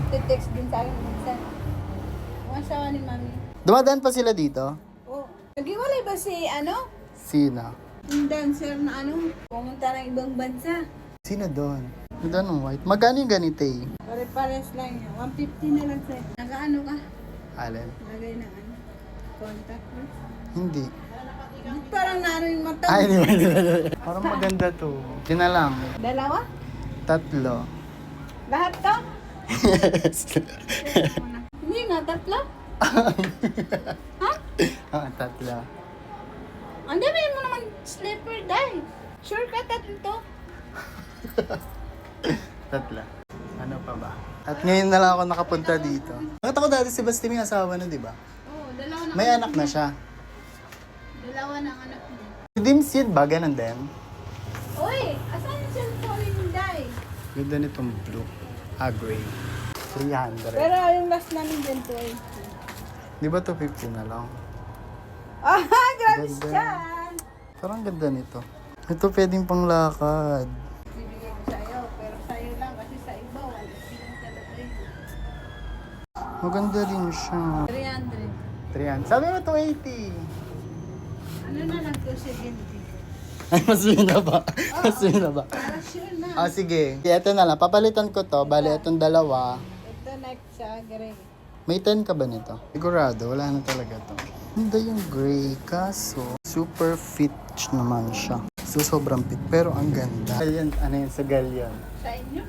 nagte-text din sa akin minsan. Ang asawa ni Mami. Dumadaan pa sila dito? Oh. Nag-iwalay ba si Sino? yung dancer na pumunta ng ibang bansa? Sino doon? Yung doon ng white. Magkano yung ganito eh? Pare-pares lang yan. 150 na lang sa'yo. Nag-ano ka? Alin? Lagay na contact list. Hindi. Parang naano yung mata. Ay, hindi. Parang maganda to. Yun na lang. Dalawa? 3. Lahat to? Yes. Hindi nga, 3? Ha? 3. Ang dami mo naman slipper dahil. Sure ka 3 to? 3. Ano pa ba? At ngayon na lang ako nakapunta dito. Bakit ako dati si Basti may asawa na, di ba? Oo, dalawa na. May anak na siya. Dalawa na ang anak mo. Si Dims yun ba? Ganun din? Uy, asan yung cellphone yung Day? Ganda nitong blue. Gray. 300. Pero yung last namin din to ay. Di ba 250 na lang? Ah, grabe Ganda. siya. Parang ganda nito. Ito pwedeng panglakad. Bibigay ko sa'yo, pero sa'yo lang kasi sa iba, wala silang talaga yun. Maganda rin siya. 300. 300. Sabi mo 280. Ano na lang 270? Ay, mas ba? Mas ba? Para sure na. Ah, sige. Ito na lang. Papalitan ko to. Bali, itong dalawa. Ito next sa gray. May 10 ka ba nito? Sigurado, wala na talaga to. Hindi yung gray, kaso super fit naman siya. So, sobrang fit, pero ang ganda. Galyan, ano yun, sa galyan. Sa inyo?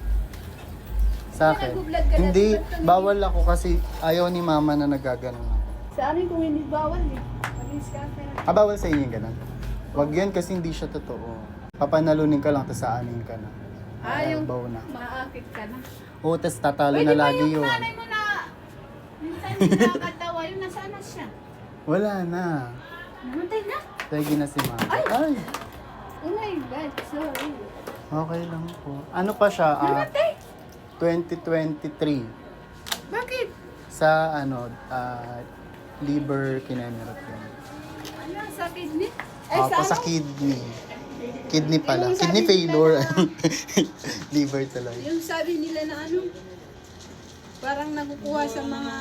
Sa akin. nag-vlog ka na, Hindi, ba't kami- bawal ako kasi ayaw ni mama na nagaganon ako. Sa amin kung hindi bawal eh. Mag-discounter. Ah, bawal sa inyo yung ganun? Wag yun kasi hindi siya totoo. Papanalunin ka lang, tas aanin ka na. Yung Baw na. maakit ka na. Oo, tas tatalo Pwede na ba lagi yung yun. nanay mo na minsan hindi nakakatawa, yung nasaan na siya? Wala na. Namatay na? Lagi na si mama. Ay! Ay! Oh my God, sorry. Okay lang po. Ano pa siya? Namatay? 2023. Bakit? Sa liver kinemerapy. Ano, sa kidney? Opo, sa kidney. Kidney pala. Yung sabi Kidney nila failure. na- Liver talaga. Yung sabi nila na parang nakukuha sa mga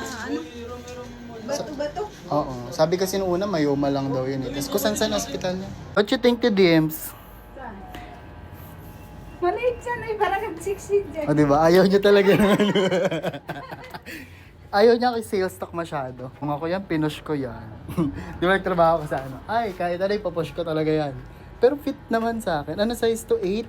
bato-bato. Oo. Sabi kasi nung una, mayoma lang daw yun. Tapos kung saan hospital niya. What you think to DMs? Saan? Maliit siya na parang nag-succeed dyan. O, diba? Ayaw niya talaga ng ano. Ayaw niya kay sales stock masyado. Kung ako yan, pinush ko yan. Di ba nagtrabaho ko sa ano? Ay, kahit ano, ipapush ko talaga yan. Pero fit naman sa akin. Ano size to 8?